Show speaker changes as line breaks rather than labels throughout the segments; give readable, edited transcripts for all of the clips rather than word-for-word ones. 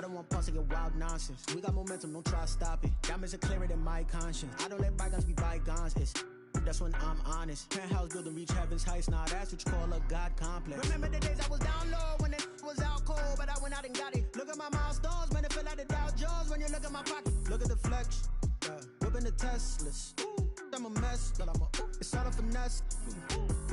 I don't want pause to get wild nonsense. We got momentum, don't try to stop it. Diamonds are clearer than my conscience. I don't let bygones be bygones. It's that's when I'm honest. Penthouse building, reach heaven's heights. Nah, that's what you call a God complex. Remember the days I was down low when it was out cold, but I went out and got it. Look at my milestones, man, it feel like the Dow Jones when you look at my pocket. Look at the flex, whipping the Teslas. I'm a mess, but it's all a finesse.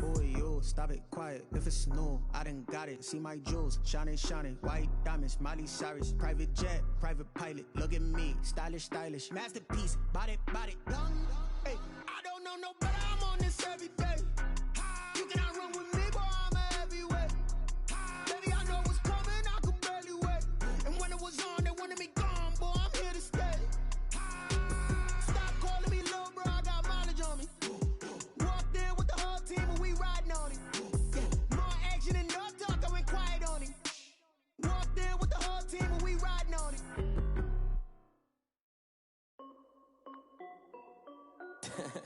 Boy, you stop it, quiet. If it's new, I done got it. See my jewels, shining, shining. White diamonds, Miley Cyrus. Private jet, private pilot. Look at me, stylish, stylish. Masterpiece, body, young. Hey, I don't know no better. I'm on this every day. You cannot run with me, boy. I'm a heavyweight. Baby, I know what's coming. I could barely wait. And when it was on, they wanted me gone, boy. I'm here to stay. Stop calling me little bro. I got mileage on me. Walked in with the whole team and we riding on it. Yeah, more action and no talk. I went quiet on it. Walked in with the whole team and we riding on it.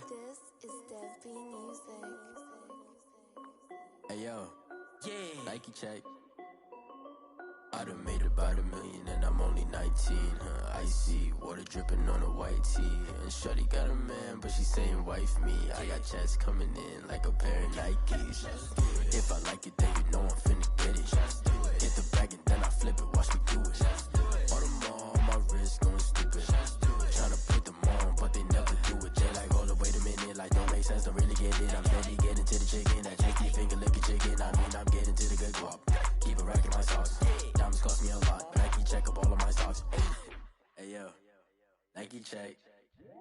This is Dev B Music.
Hey yo, yeah, Nike check. I done made about $1 million and I'm only 19, huh? Icy, water dripping on a white tee. And shawty got a man, but she saying wife me. I got checks coming in like a pair of Nikes. If I like it, then you know I'm finna get it. Get the bag and then I flip it, watch me do it. All them on my wrist going stupid. Tryna put them on, but they never do it. They like, hold up, wait a minute, like don't make sense, don't really get it. I'm steady getting to the chicken, that tasty finger licking chicken. I mean, I'm getting to the good guap. Keep it racking my sauce. Diamonds cost me a lot. Nike check up all of my socks. Hey yo, Nike check.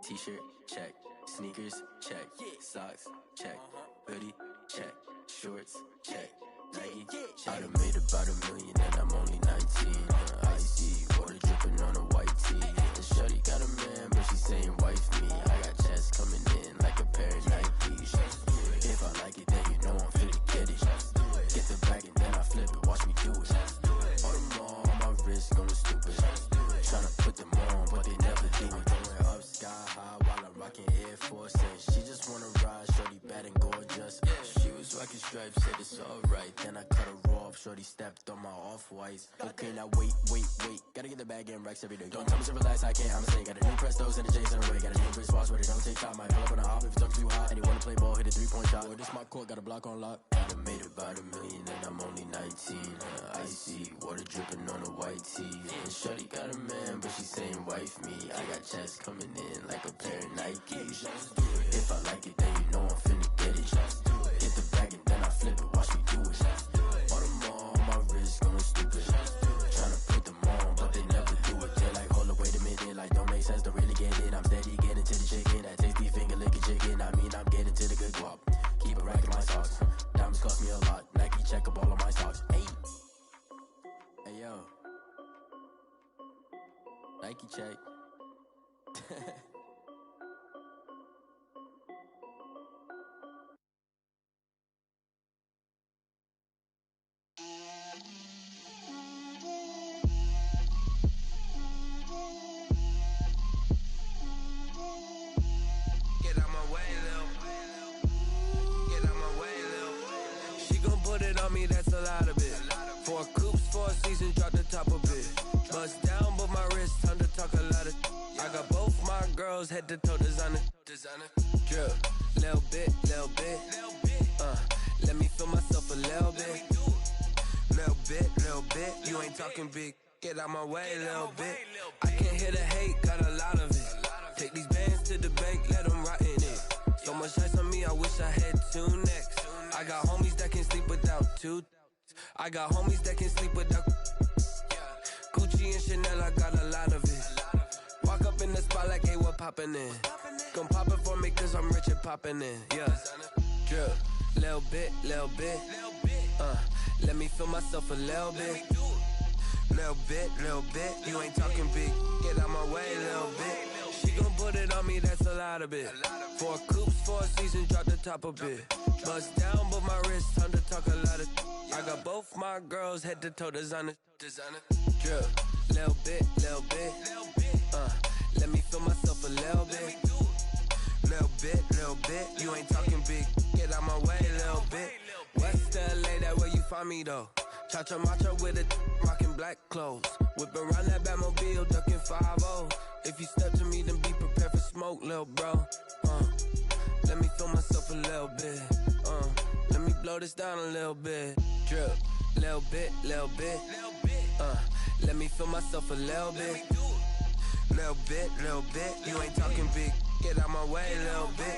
T-shirt check. Sneakers check. Socks check. Hoodie check. Shorts check. Nike check. I done made about $1 million and I'm only 19. Icy, water dripping on a white tee. And shawty got a man, but she saying wife me. I got checks coming in like a pair of Nikes. If I like it, then you know I'm finna get it. Get the bag and then I flip it, watch me do it. All them on my wrist going stupid. Tryna put them on, but they never do it. Going up sky high while I'm rocking Air Force. And she just wanna ride, shorty bad and gorgeous. She was rocking stripes, said it's alright. Then I cut her off, shorty stepped on my off-whites. Okay, now wait. Gotta get the bag and racks every day. Don't tell me to relax, I can't, I'ma say. Got a new Prestos and a Jason away. Got a new wristwatch where they don't take time. Might pull up on a hop if it's up too hot. And he wanna play ball, hit a 3-point shot. Well, this my court, got a block on lock. I done made about $1 million and I'm only 19. Icy, water dripping on a white tee. And shawty got a man, but she saying wife me. I got checks coming in like a pair of Nikes. If I like it, then you know I'm finna get it. Get the bag and then I flip it, watch me do it. All them on my wrist going stupid. Tryna put them on, but they never do it. They're like, hold up, wait a minute, like don't make sense, don't really get it. I'm steady getting to the chicken, that tasty finger licking chicken. I mean, I'm getting to the good guap. Keep it racking my socks. Diamonds cost me a lot. Nike check up all of my socks. Hey yo, Nike check.
That's a lot of it. 4 coops, 4 seasons, drop the top a bit. Bust down, but my wrist, time to talk a lot of. I got both my girls, head to toe designer. Drip, little bit. Let me feel myself a little bit. Little bit. You ain't talking big. Get out my way, little bit. I can't hear the hate, got a lot of it. Take these bands to the bank, let them rot in it. So much ice on me, I wish I had 2 necks. I got homies that can sleep without 2. I got homies that can sleep without Gucci and Chanel, I got a lot of it. Walk up in the spot like, hey, what poppin' in? Gon' pop it for me cause I'm rich and poppin' in. Yeah, drip, little bit. Let me feel myself a little bit. Little bit. You ain't talking big. Get out my way, little bit. She gon' put it on me, that's a lot of it. 4 coops, 4 seasons, drop the top a bit. Bust down, but my wrist, time to talk a lot of. I got both my girls, head to toe designer. Drip, little bit. Let me feel myself a little bit. Little bit. You ain't talking big. Get out my way, little bit. West LA, that where you find me though. Cha-cha matcha with a rockin' in black clothes. Whip around that Batmobile, ducking 5-0. If you step to me, then be prepared for smoke, lil' bro. Let me feel myself a little bit. Let me blow this down a little bit. Drip, little bit, little bit. Let me feel myself a little bit. Little bit, little bit. You ain't talking big. Get out my way, little bit.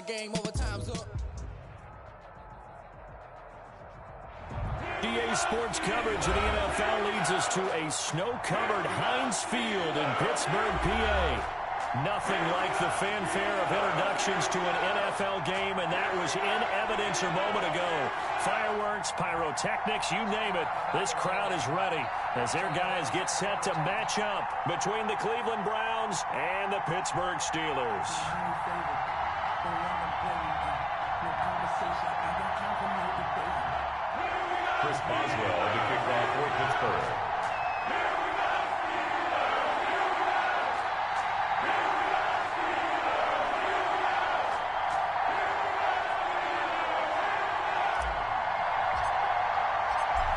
Game over, time's up.
DA Sports coverage of the NFL leads us to a snow-covered Heinz Field in Pittsburgh, PA. Nothing like the fanfare of introductions to an NFL game, and that was in evidence a moment ago. Fireworks, pyrotechnics, you name it. This crowd is ready as their guys get set to match up between the Cleveland Browns and the Pittsburgh Steelers.
Chris Boswell to kick off for Pittsburgh.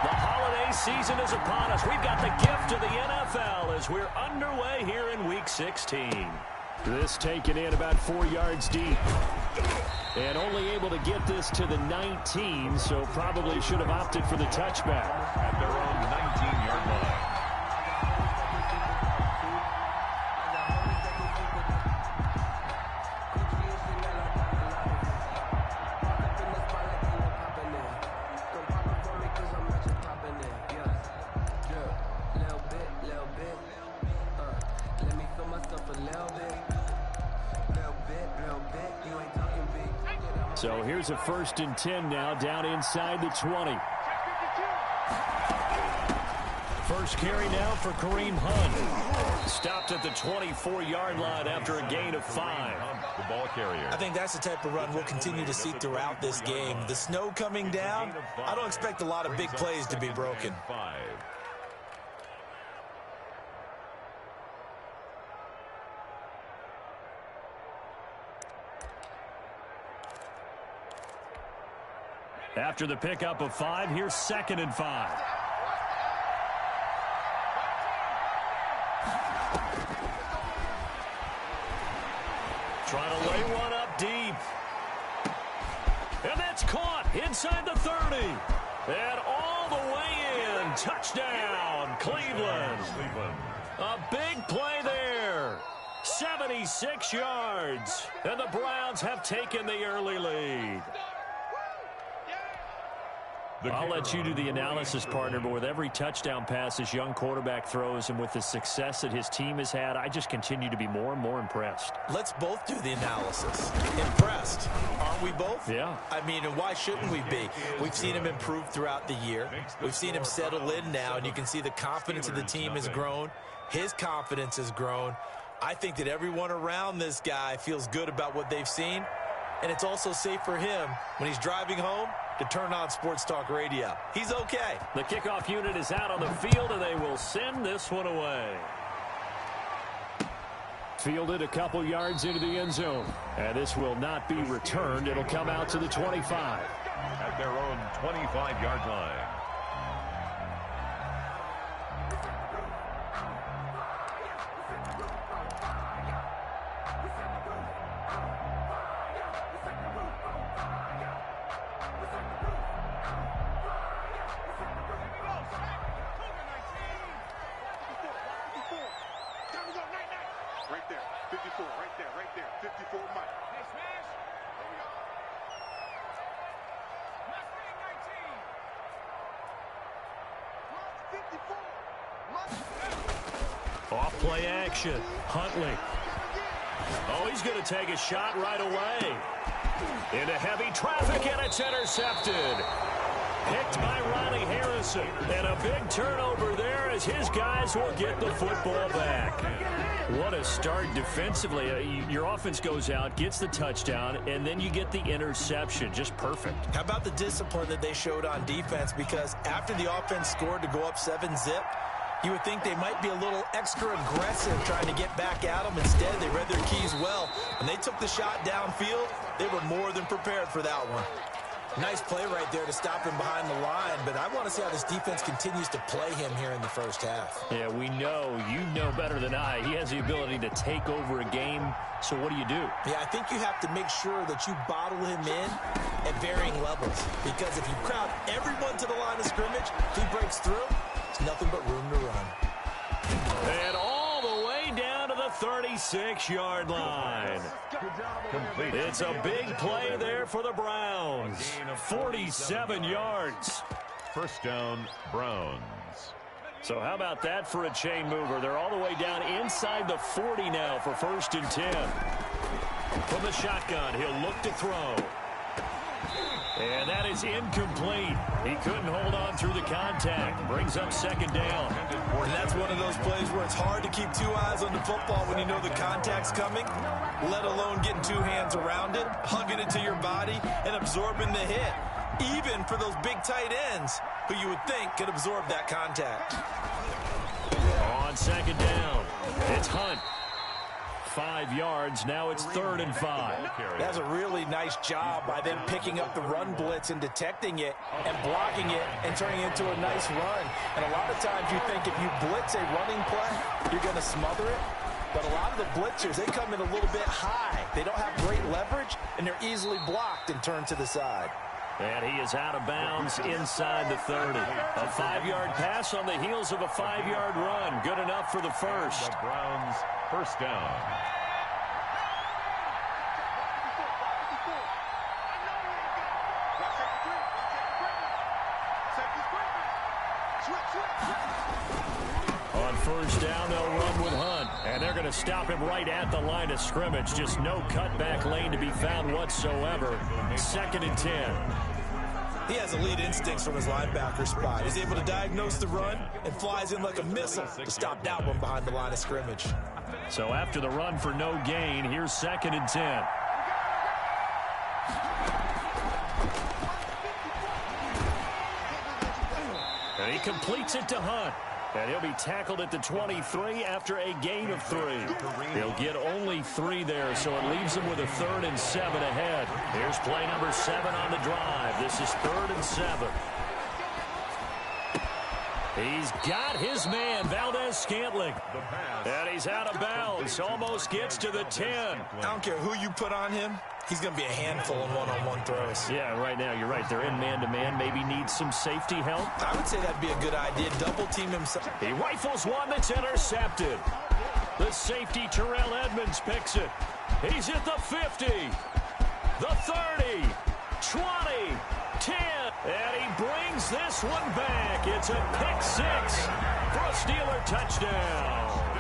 The holiday season is upon us. We've got the gift of the NFL as we're underway here in Week 16. This taken in about 4 yards deep. And only able to get this to the 19, so probably should have opted for the touchback.
At their own 19-yard line.
So here's a 1st and 10 now, down inside the 20. First carry now for Kareem Hunt. Stopped at the 24-yard line after a gain of 5.
The ball carrier.
I think that's the type of run we'll continue to see throughout this game. The snow coming down, I don't expect a lot of big plays to be broken.
5.
After the pickup of 5, here's 2nd and 5. Trying to lay one up deep. And that's caught inside the 30. And all the way in. Touchdown, Cleveland. A big play there. 76 yards. And the Browns have taken the early lead. I'll let you do the analysis, partner, but with every touchdown pass this young quarterback throws and with the success that his team has had, I just continue to be more and more impressed.
Let's both do the analysis. Impressed. Aren't we both?
Yeah.
I mean, and why shouldn't we be? We've seen him improve throughout the year. We've seen him settle in now, and you can see the confidence of the team has grown. His confidence has grown. I think that everyone around this guy feels good about what they've seen, and it's also safe for him when he's driving home to turn on Sports Talk Radio. He's okay.
The kickoff unit is out on the field, and they will send this one away. Fielded a couple yards into the end zone. And this will not be returned. It'll come out to the 25.
At their own 25-yard line.
Right there, 54, right there, 54 Mike. Hey, smash. There we go.
Off play action. Huntley. Oh, he's going to take a shot right away. Into heavy traffic, and it's intercepted. picked by Ronnie Harrison. And a big turnover there as his guys will get the football back. What a start defensively. Your offense goes out, gets the touchdown, and then you get the interception. Just perfect.
How about the discipline that they showed on defense? Because after the offense scored to go up 7-zip, you would think they might be a little extra aggressive trying to get back at them. Instead, they read their keys well. When they took the shot downfield, they were more than prepared for that one. Nice play right there to stop him behind the line, but I want to see how this defense continues to play him here in the first half.
Yeah, we know. You know better than I. He has the ability to take over a game, so what do you do?
Yeah, I think you have to make sure that you bottle him in at varying levels, because if you crowd everyone to the line of scrimmage, if he breaks through, it's nothing but room to run.
And all the way down to the 36-yard line. It's a big play there for the Browns. 47 yards.
First down, Browns.
So how about that for a chain mover? They're all the way down inside the 40 now for 1st and 10. From the shotgun, he'll look to throw. And that is incomplete. He couldn't hold on through the contact. Brings up 2nd down.
And that's one of those plays where it's hard to keep 2 eyes on the football when you know the contact's coming, let alone getting 2 hands around it, hugging it to your body, and absorbing the hit. Even for those big tight ends who you would think could absorb that contact.
On 2nd down, it's Hunt. 5 yards. Now it's 3rd and 5.
That's a really nice job by them picking up the run blitz and detecting it and blocking it and turning it into a nice run. And a lot of times you think if you blitz a running play, you're going to smother it. But a lot of the blitzers, they come in a little bit high. They don't have great leverage, and they're easily blocked and turned to the side.
And he is out of bounds inside the 30. A 5-yard pass on the heels of a 5-yard run. Good enough for the first.
The Browns, first down.
On 1st down, they'll run with Hunt. And they're going to stop him right at the line of scrimmage. Just no cutback lane to be found whatsoever. 2nd and 10.
He has elite instincts from his linebacker spot. He's able to diagnose the run and flies in like a missile to stop that one behind the line of scrimmage.
So after the run for no gain, here's 2nd and 10. And he completes it to Hunt. And he'll be tackled at the 23 after a gain of 3. He'll get only 3 there, so it leaves him with a 3rd and 7 ahead. Here's play number 7 on the drive. This is 3rd and 7. He's got his man, Valdez-Scantling. And he's out of bounds. Almost gets to the 10.
I don't care who you put on him. He's going to be a handful in one-on-one throws.
Yeah, right now, you're right. They're in man-to-man. Maybe needs some safety help.
I would say that'd be a good idea. Double-team himself.
He rifles one that's intercepted. The safety, Terrell Edmonds, picks it. He's at the 50, the 30, 20, 10. And he brings this one back. It's a pick 6 for a Steeler touchdown.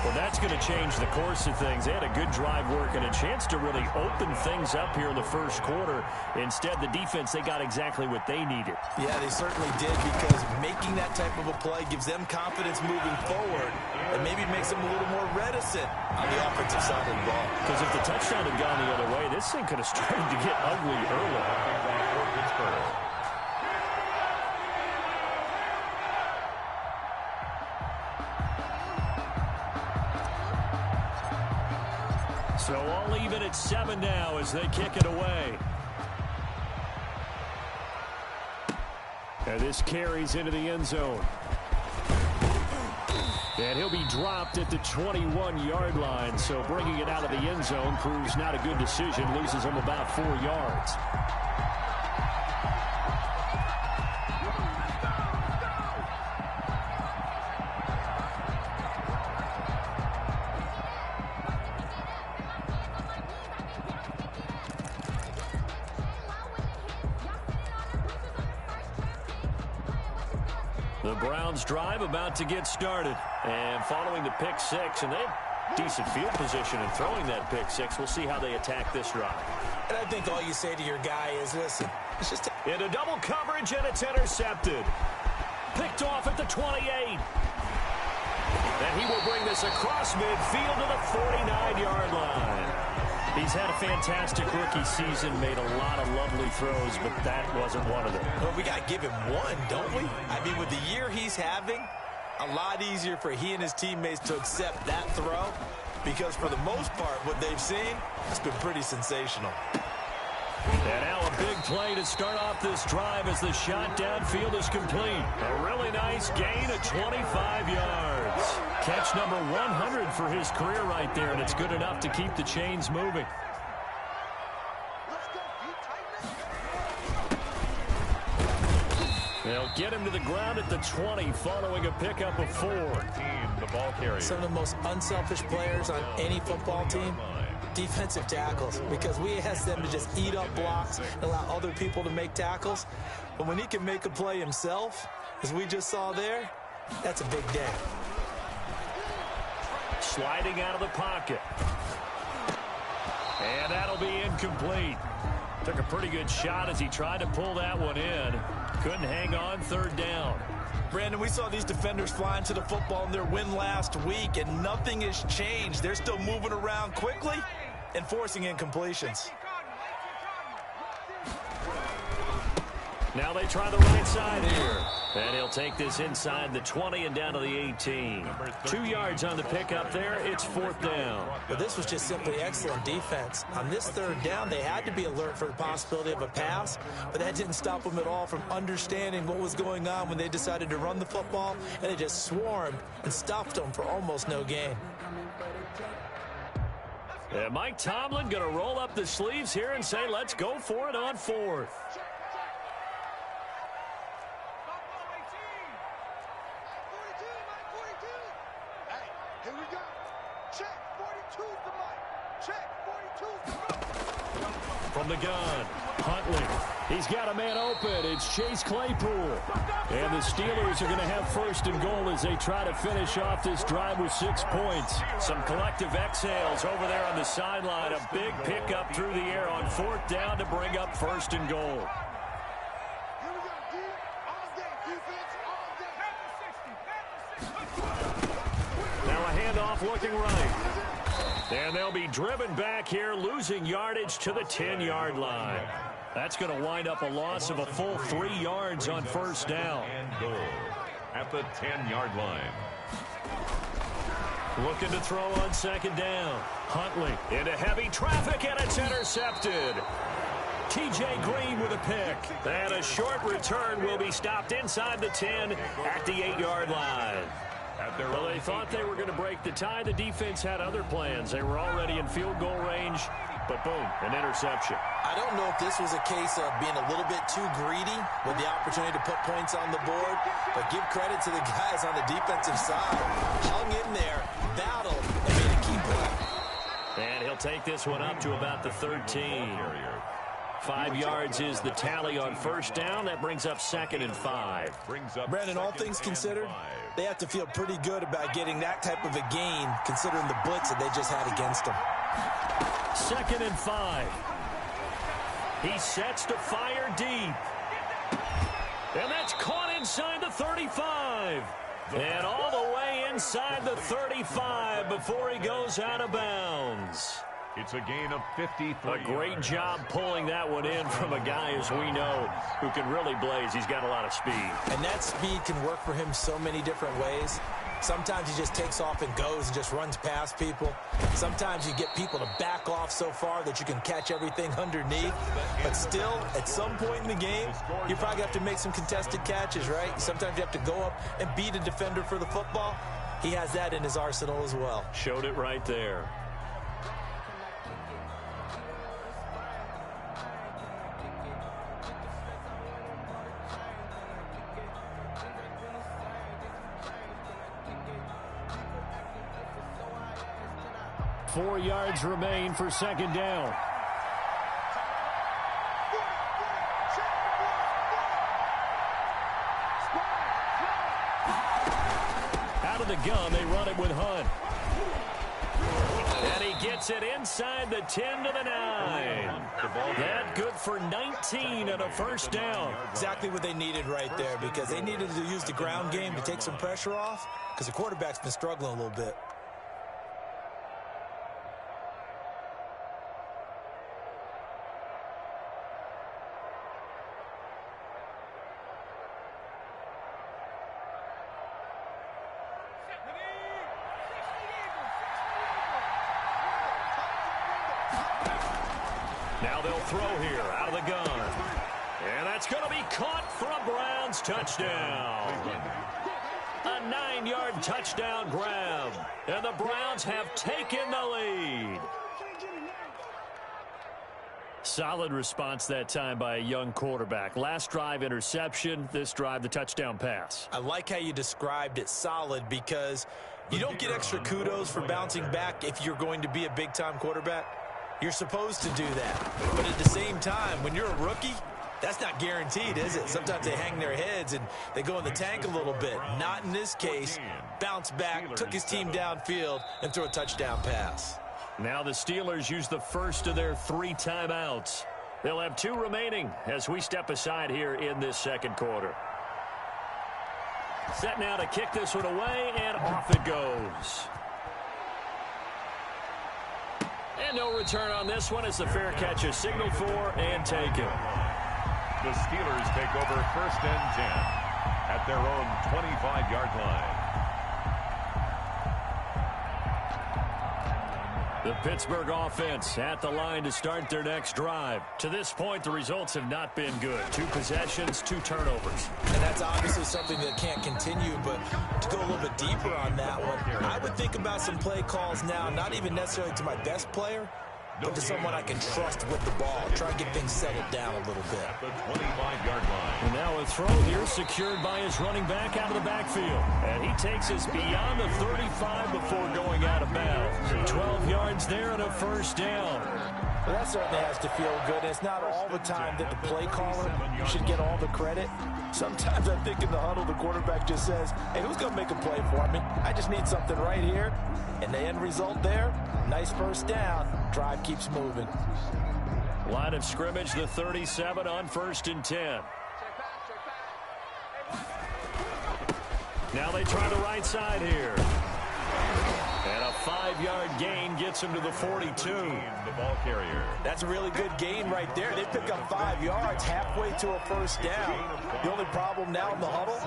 Well, that's going to change the course of things. They had a good drive work and a chance to really open things up here in the first quarter. Instead, the defense, they got exactly what they needed.
Yeah, they certainly did, because making that type of a play gives them confidence moving forward and maybe makes them a little more reticent on the offensive side of the ball.
Because if the touchdown had gone the other way, this thing could have started to get ugly early. So all even at 7 now as they kick it away. And this carries into the end zone. And he'll be dropped at the 21-yard line. So bringing it out of the end zone proves not a good decision. Loses him about 4 yards. The Browns drive about to get started. And following the pick 6, and they have decent field position in throwing that pick 6. We'll see how they attack this drive.
And I think all you say to your guy is, listen, it's just
into double coverage, and it's intercepted. Picked off at the 28. And he will bring this across midfield to the 49-yard line. He's had a fantastic rookie season, made a lot of lovely throws, but that wasn't one of them.
Well, we got to give him one, don't we? I mean, with the year he's having, a lot easier for he and his teammates to accept that throw, because for the most part, what they've seen has been pretty sensational.
And now a big play to start off this drive as the shot downfield is complete. A really nice gain of 25 yards. Catch number 100 for his career right there, and it's good enough to keep the chains moving. They'll get him to the ground at the 20 following a pickup of 4.
The ball carrier.
Some of the most unselfish players on any football team, defensive tackles, because we ask them to just eat up blocks and allow other people to make tackles. But when he can make a play himself, as we just saw there, that's a big day.
Sliding out of the pocket. And that'll be incomplete. Took a pretty good shot as he tried to pull that one in. Couldn't hang on, third down.
Brandon, we saw these defenders flying to the football in their win last week, and nothing has changed. They're still moving around quickly and forcing incompletions.
Now they try the right side here. And he'll take this inside the 20 and down to the 18. 2 yards on the pickup there. It's fourth down.
But this was just simply excellent defense. On this third down, they had to be alert for the possibility of a pass, but that didn't stop them at all from understanding what was going on when they decided to run the football, and they just swarmed and stuffed them for almost no gain.
And Mike Tomlin going to roll up the sleeves here and say, let's go for it on fourth. From the gun, Huntley. He's got a man open. It's Chase Claypool. And the Steelers are going to have first and goal as they try to finish off this drive with 6 points. Some collective exhales over there on the sideline. A big pickup through the air on fourth down to bring up first and goal. Now a handoff looking right. And they'll be driven back here, losing yardage to the 10-yard line. That's going to wind up a loss of a full 3 yards on first down.
And goal at the 10-yard line.
Looking to throw on second down. Huntley into heavy traffic, and it's intercepted. T.J. Green with a pick. And a short return will be stopped inside the 10 at the 8-yard line. Well, they thought they were going to break the tie. The defense had other plans. They were already in field goal range, but boom, an interception.
I don't know if this was a case of being a little bit too greedy with the opportunity to put points on the board, but give credit to the guys on the defensive side. Hung in there, battled, and made a key play.
And he'll take this one up to about the 13. 5 yards is the tally on first down. That brings up second and 5.
Brandon, all things considered, they have to feel pretty good about getting that type of a gain considering the blitz that they just had against them.
Second and 5. He sets to fire deep. And that's caught inside the 35. And all the way inside the 35 before he goes out of bounds.
It's a gain of 53.
A great job pulling that one in from a guy, as we know, who can really blaze. He's got a lot of speed.
And that speed can work for him so many different ways. Sometimes he just takes off and goes and just runs past people. Sometimes you get people to back off so far that you can catch everything underneath. But still, at some point in the game, you probably have to make some contested catches, right? Sometimes you have to go up and beat a defender for the football. He has that in his arsenal as well.
Showed it right there. Four yards remain for second down. Out of the gun, they run it with Hunt. And he gets it inside the 10 to the 9. That good for 19 and a first down.
Exactly what they needed right there, because they needed to use the ground game to take some pressure off, because the quarterback's been struggling a little bit.
Now they'll throw here out of the gun. And that's going to be caught for a Browns touchdown. A 9-yard touchdown grab. And the Browns have taken the lead. Solid response that time by a young quarterback. Last drive, interception. This drive, the touchdown pass.
I like how you described it, solid, because you don't get extra kudos for bouncing back if you're going to be a big-time quarterback. You're supposed to do that. But at the same time, when you're a rookie, that's not guaranteed, is it? Sometimes they hang their heads and they go in the tank a little bit. Not in this case. Bounce back, took his team downfield, and threw a touchdown pass.
Now the Steelers use the first of their 3 timeouts. They'll have 2 remaining as we step aside here in this second quarter. Set now to kick this one away, and off it goes. And no return on this one as the fair catch is signaled for and taken.
The Steelers take over 1st and 10 at their own 25-yard line.
The Pittsburgh offense at the line to start their next drive. To this point, the results have not been good. 2 possessions, 2 turnovers.
And that's obviously something that can't continue, but to go a little bit deeper on that one, I would think about some play calls now, not even necessarily to my best player, but to someone I can trust with the ball. Try and get things settled down a little bit.
At the 25-yard line.
And now a throw here secured by his running back out of the backfield. And he takes us beyond the 35 before going out of bounds. 12 yards there and a first down.
Well, that certainly has to feel good. And it's not all the time that the play caller should get all the credit. Sometimes I think in the huddle, the quarterback just says, hey, who's going to make a play for me? I just need something right here. And the end result there, nice first down. Drive keeps moving.
Line of scrimmage, the 37 on 1st and 10. Now they try the right side here. And a 5-yard gain gets him to the 42.
The ball carrier.
That's a really good gain right there. They pick up 5 yards halfway to a first down. The only problem now in the huddle,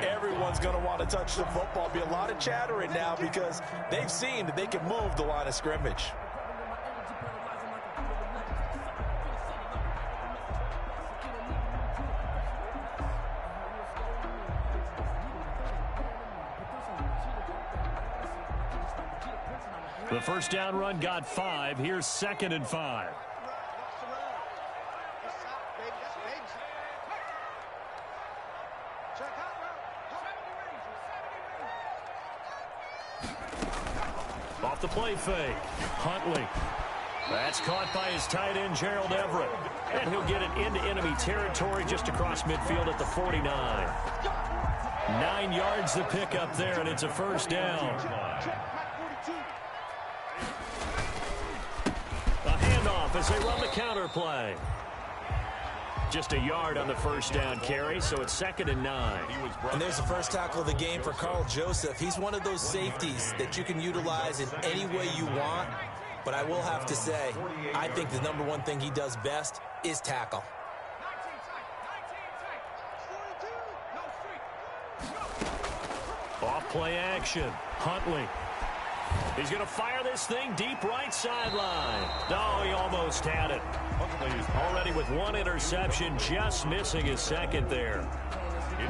everyone's going to want to touch the football. Be a lot of chattering now because they've seen that they can move the line of scrimmage.
The first down run got 5. Here's 2nd and 5. Off the play fake. Huntley. That's caught by his tight end, Gerald Everett. And he'll get it into enemy territory just across midfield at the 49. 9 yards to pick up there, and it's a first down. As they run the counter play. Just a yard on the first down carry, so it's 2nd and 9.
And there's the first tackle of the game for Carl Joseph. He's one of those safeties that you can utilize in any way you want. But I will have to say, I think the number one thing he does best is tackle.
Off play action. Huntley. He's going to fire this thing deep right sideline. Oh, he almost had it. Already with 1 interception, just missing his 2nd there.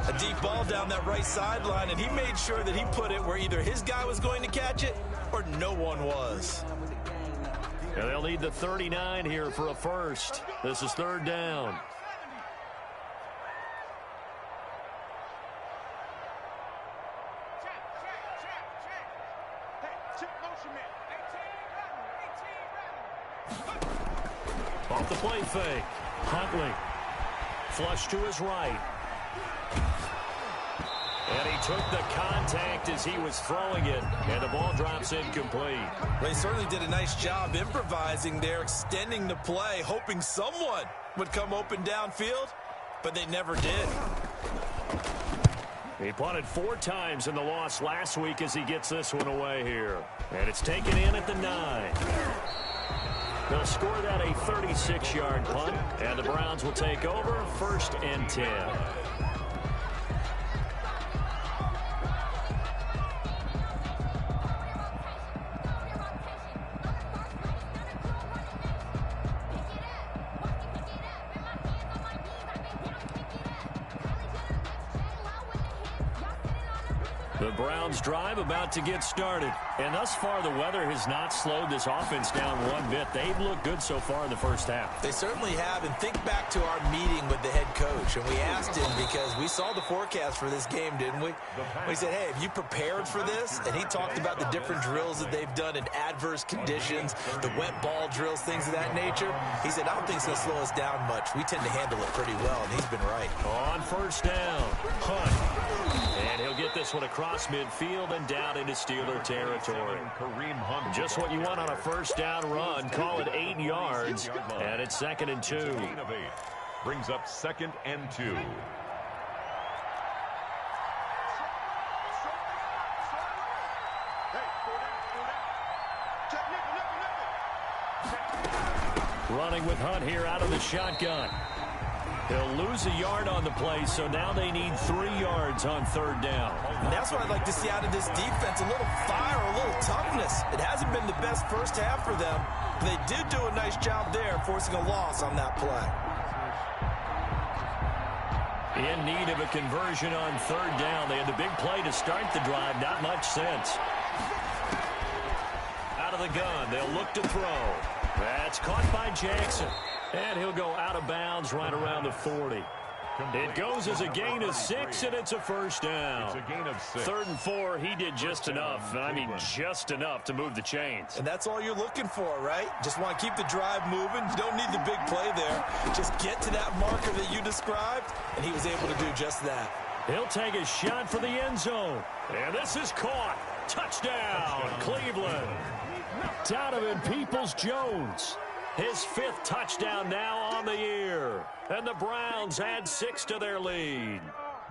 A deep ball down that right sideline, and he made sure that he put it where either his guy was going to catch it or no one was.
And they'll need the 39 here for a first. This is 3rd down. Off the play fake. Huntley. Flush to his right. And he took the contact as he was throwing it, and the ball drops incomplete.
Well, he certainly did a nice job improvising there, extending the play, hoping someone would come open downfield, but they never did.
He punted 4 times in the loss last week as he gets this one away here. And it's taken in at the 9. They'll score that a 36-yard punt, and the Browns will take over 1st and 10. The Browns drive about to get started. And thus far, the weather has not slowed this offense down one bit. They've looked good so far in the first half.
They certainly have. And think back to our meeting with the head coach. And we asked him because we saw the forecast for this game, didn't we? We said, hey, have you prepared for this? And he talked about the different drills that they've done in adverse conditions, the wet ball drills, things of that nature. He said, I don't think it's going to slow us down much. We tend to handle it pretty well, and he's been right.
On 1st down, Hunt. And he'll get this one across midfield and down into Steeler territory. Just what you want on a 1st down run. Call it 8 yards, and it's 2nd and 2.
Brings up 2nd and 2.
Running with Hunt here out of the shotgun. He'll lose a yard on the play, so now they need 3 yards on 3rd down.
And that's what I'd like to see out of this defense, a little fire, a little toughness. It hasn't been the best first half for them, but they did do a nice job there, forcing a loss on that play.
In need of a conversion on 3rd down. They had the big play to start the drive, not much sense. Out of the gun, they'll look to throw. That's caught by Jackson. And he'll go out of bounds right around the 40. It goes as a gain of 6, and it's a 1st down.
It's a gain of 6.
3rd and 4, he did just enough. I mean, just enough to move the chains.
And that's all you're looking for, right? Just want to keep the drive moving. You don't need the big play there. Just get to that marker that you described, and he was able to do just that.
He'll take a shot for the end zone. And this is caught. Touchdown, Cleveland. Donovan Peoples-Jones. His 5th touchdown now on the year. And the Browns add 6 to their lead.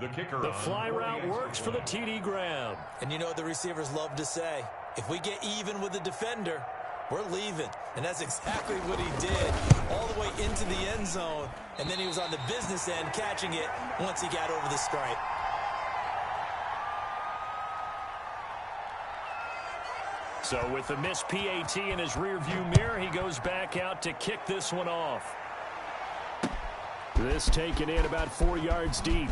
The kicker.
The fly route works for the TD grab.
And you know what the receivers love to say? If we get even with the defender, we're leaving. And that's exactly what he did all the way into the end zone. And then he was on the business end catching it once he got over the stripe.
So with the missed PAT in his rearview mirror, he goes back out to kick this one off. This taken in about 4 yards deep.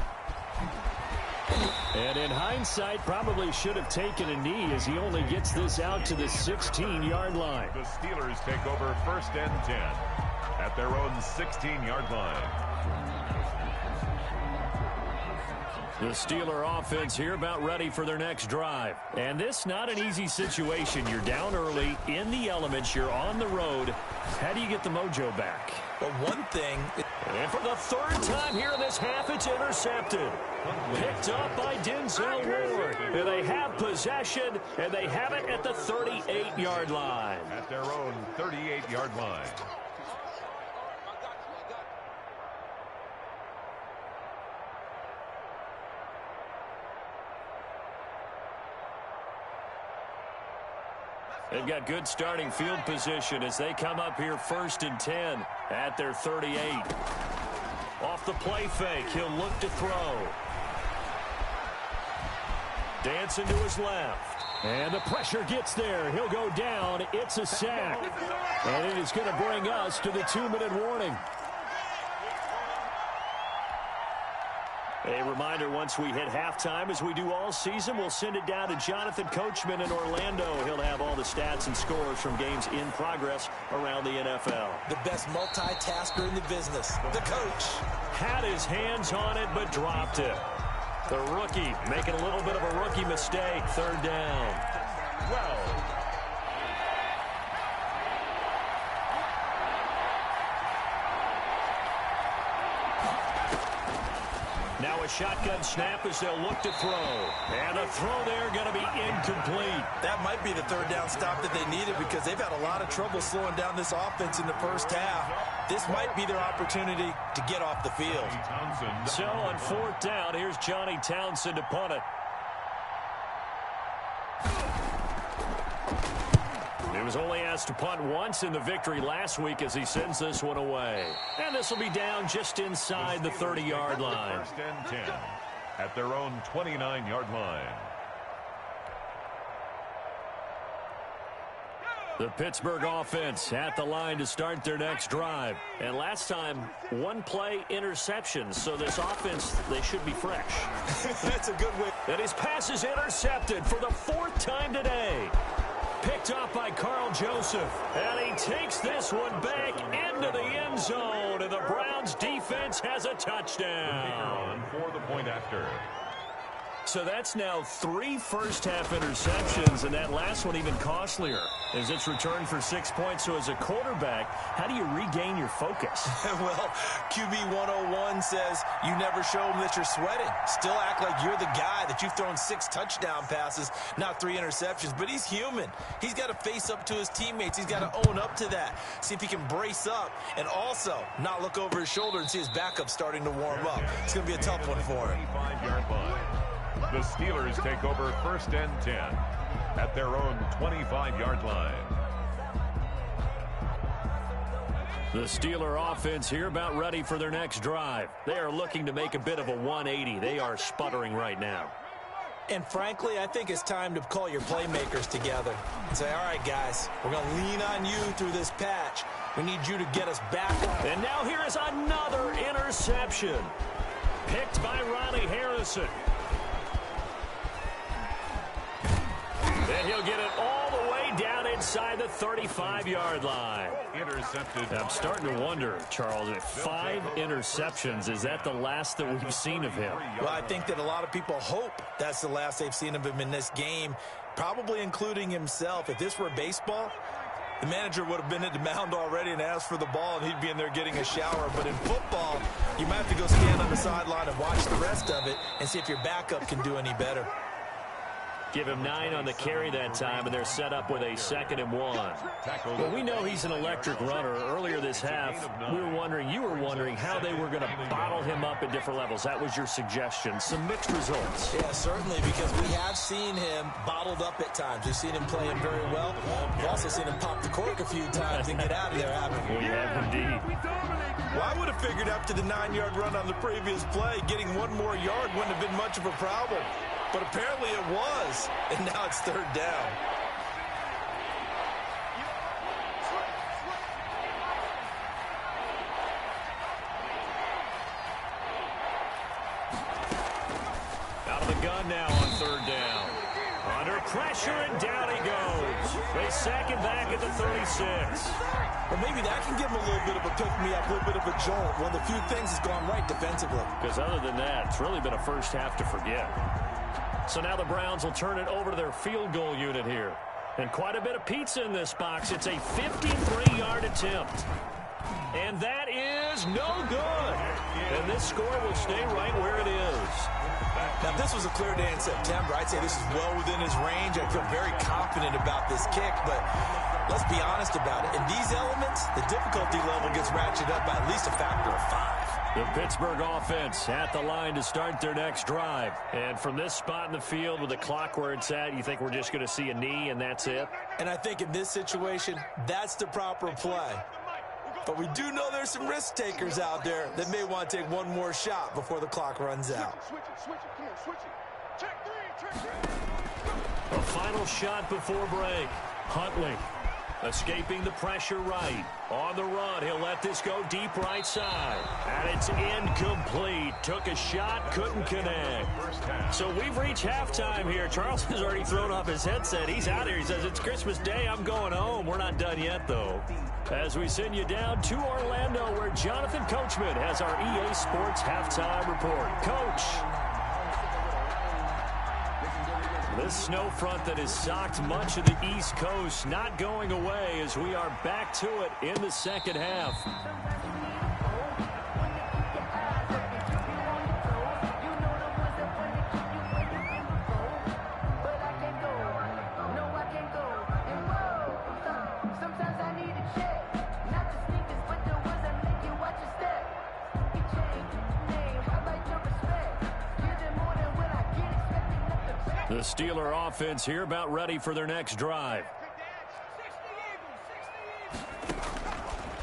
And in hindsight, probably should have taken a knee as he only gets this out to the 16-yard line.
The Steelers take over 1st and 10 at their own 16-yard line.
The Steeler offense here about ready for their next drive. And this not an easy situation. You're down early, in the elements, you're on the road. How do you get the mojo back?
Well, one thing...
And for the 3rd time here in this half, it's intercepted. Picked up by Denzel Ward. And they have possession, and they have it at the 38-yard line.
At their own 38-yard line.
They've got good starting field position as they come up here 1st and 10 at their 38. Off the play fake, he'll look to throw. Dancing to his left. And the pressure gets there. He'll go down. It's a sack. And it is going to bring us to the 2-minute warning. A reminder, once we hit halftime, as we do all season, we'll send it down to Jonathan Coachman in Orlando. He'll have all the stats and scores from games in progress around the NFL.
The best multitasker in the business, the coach.
Had his hands on it, but dropped it. The rookie making a little bit of a rookie mistake. 3rd down.
Well.
Now a shotgun snap as they'll look to throw. And a throw there going to be incomplete.
That might be the third down stop that they needed because they've had a lot of trouble slowing down this offense in the first half. This might be their opportunity to get off the field.
So on fourth down, here's Johnny Townsend to punt it. He was only asked to punt once in the victory last week as he sends this one away. And this will be down just inside the 30-yard line.
First and 10 at their own 29-yard line.
The Pittsburgh offense at the line to start their next drive. And last time, one play interception. So this offense, they should be fresh.
That's a good way.
And his pass is intercepted for the fourth time today. Picked off by Carl Joseph. And he takes this one back into the end zone. And the Browns defense has a touchdown.
For the point after.
So that's now 3 first-half interceptions, and that last one even costlier as it's returned for 6 points. So as a quarterback, how do you regain your focus?
Well, QB 101 says you never show them that you're sweating. Still act like you're the guy, that you've thrown 6 touchdown passes, not 3 interceptions. But he's human. He's got to face up to his teammates. He's got to own up to that. See if he can brace up and also not look over his shoulder and see his backup starting to warm up. It's going to be a tough one for him.
25-yard line. The Steelers take over first and 10 at their own 25-yard line.
The Steeler offense here about ready for their next drive. They are looking to make a bit of a 180. They are sputtering right now.
And frankly, I think it's time to call your playmakers together and say, all right, guys, we're going to lean on you through this patch. We need you to get us back.
And now here is another interception. Picked by Ronnie Harrison. And he'll get it all the way down inside the 35-yard line.
Intercepted.
I'm starting to wonder, Charles, if 5 interceptions, is that the last that we've seen of him?
Well, I think that a lot of people hope that's the last they've seen of him in this game, probably including himself. If this were baseball, the manager would have been at the mound already and asked for the ball, and he'd be in there getting a shower. But in football, you might have to go stand on the sideline and watch the rest of it and see if your backup can do any better.
Give him 9 on the carry that time, and they're set up with a 2nd and 1. Well, we know he's an electric runner. Earlier this half, you were wondering how they were going to bottle him up at different levels. That was your suggestion. Some mixed results.
Yeah, certainly, because we have seen him bottled up at times. We've seen him playing very well. We've also seen him pop the cork a few times and get out of there, haven't we?
We have indeed.
Well, I would have figured after the 9-yard run on the previous play, getting 1 more yard wouldn't have been much of a problem. But apparently it was, and now it's 3rd down.
Out of the gun now on 3rd down. Under pressure, and down he goes. They sack him back at the 36.
Well, maybe that can give him a little bit of a pick-me-up, a little bit of a jolt. One of the few things has gone right defensively.
Because other than that, it's really been a first half to forget. So now the Browns will turn it over to their field goal unit here. And quite a bit of pizza in this box. It's a 53-yard attempt. And that is no good. And this score will stay right where it is.
Now, if this was a clear day in September, I'd say this is well within his range. I feel very confident about this kick, but let's be honest about it. In these elements, the difficulty level gets ratcheted up by at least a factor of 5.
The Pittsburgh offense at the line to start their next drive. And from this spot in the field with the clock where it's at, you think we're just going to see a knee and that's it?
And I think in this situation, that's the proper play. But we do know there's some risk takers out there that may want to take one more shot before the clock runs out.
A final shot before break. Huntley escaping the pressure right. On the run, he'll let this go deep right side. And it's incomplete. Took a shot, couldn't connect. So we've reached halftime here. Charles has already thrown off his headset. He's out here. He says, it's Christmas Day. I'm going home. We're not done yet, though. As we send you down to Orlando, where Jonathan Coachman has our EA Sports halftime report. Coach. This snow front that has socked much of the East Coast not going away as we are back to it in the second half. The Steeler offense here about ready for their next drive.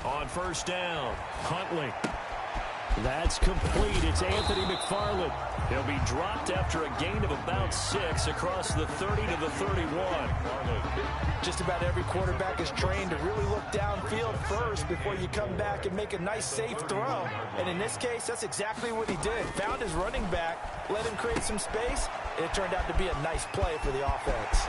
On first down, Huntley. That's complete. It's Anthony McFarland. He'll be dropped after a gain of about 6 across the 30 to the 31.
Just about every quarterback is trained to really look downfield first before you come back and make a nice, safe throw. And in this case, that's exactly what he did. Found his running back, let him create some space, and it turned out to be a nice play for the offense.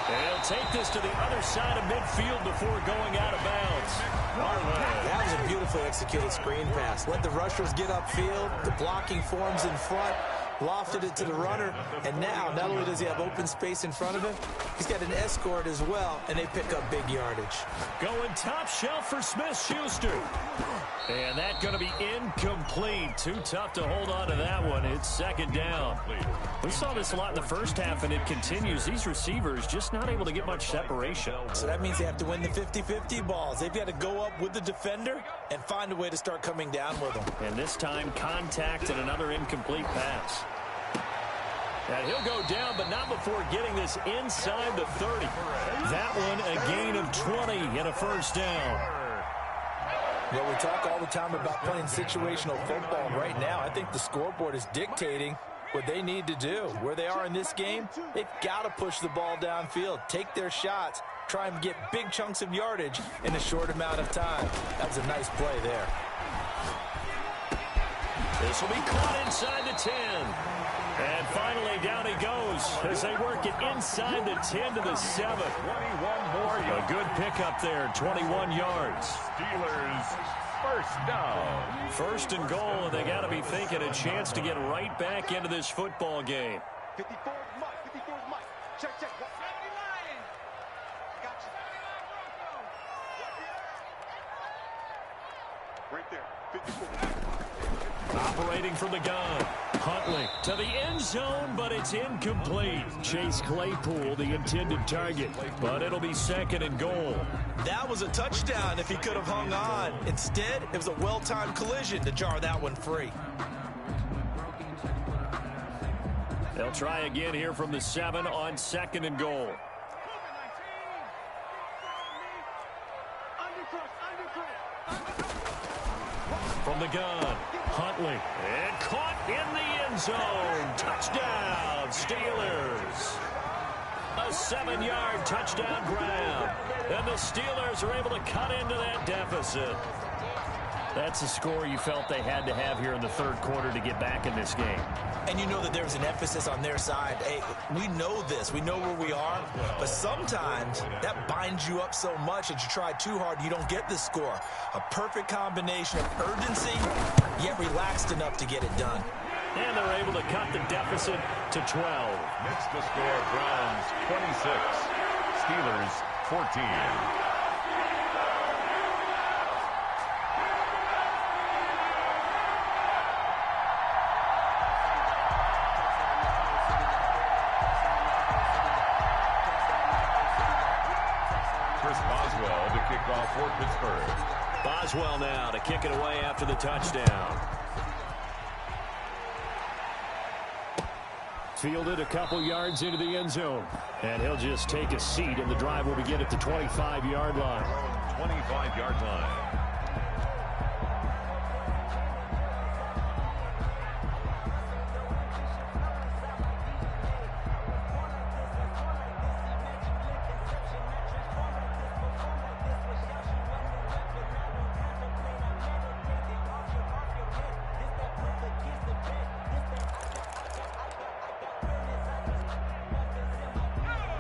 And he'll take this to the other side of midfield before going out of bounds.
That was a beautifully executed screen pass. Let the rushers get upfield. The blocking forms in front. Lofted it to the runner. And now, not only does he have open space in front of him, he's got an escort as well, and they pick up big yardage.
Going top shelf for Smith-Schuster. And that's going to be incomplete. Too tough to hold on to that one. It's second down. We saw this a lot in the first half, and it continues. These receivers just not able to get much separation.
So that means they have to win the 50-50 balls. They've got to go up with the defender and find a way to start coming down with them.
And this time, contact and another incomplete pass. And he'll go down, but not before getting this inside the 30. That one, a gain of 20 and a first down.
Well, we talk all the time about playing situational football. Right now, I think the scoreboard is dictating what they need to do. Where they are in this game, they've got to push the ball downfield, take their shots, try and get big chunks of yardage in a short amount of time. That was a nice play there.
This will be caught inside the 10. And finally, down he goes as they work it inside the 10 to the 7.
21 more yards.
A good pickup there, 21 yards.
Steelers first down.
First and goal, and they got to be thinking a chance to get right back into this football game.
54 is Mike. 54 is Mike. Check. Right there. 54.
Operating from the gun. Huntley to the end zone, but it's incomplete. Chase Claypool, the intended target, but it'll be second and goal.
That was a touchdown if he could have hung on. Instead, it was a well-timed collision to jar that one free.
They'll try again here from the 7 on second and goal. From the gun, Huntley, and caught in the end zone. Touchdown, Steelers. A 7-yard touchdown grab. And the Steelers are able to cut into that deficit. That's a score you felt they had to have here in the third quarter to get back in this game.
And you know that there's an emphasis on their side. Hey, we know this. We know where we are. But sometimes that binds you up so much that you try too hard, you don't get the score. A perfect combination of urgency, yet relaxed enough to get it done.
And they're able to cut the deficit to 12.
Next to score, Browns 26, Steelers 14. For Pittsburgh.
Boswell now to kick it away after the touchdown. Fielded a couple yards into the end zone. And he'll just take a seat, and the drive will begin at the 25-yard line.
25-yard line.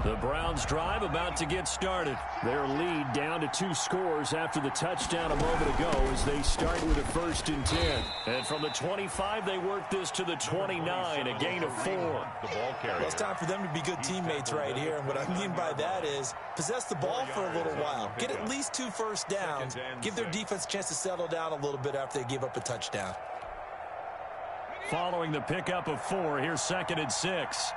The Browns drive about to get started. Their lead down to 2 scores after the touchdown a moment ago as they start with a 1st and 10. And from the 25, they work this to the 29, a gain of 4.
Well, it's time for them to be good teammates right here. And what I mean by that is possess the ball for a little while. Get at least 2 first downs. Give their defense a chance to settle down a little bit after they give up a touchdown.
Following the pickup of 4, here's 2nd and 6.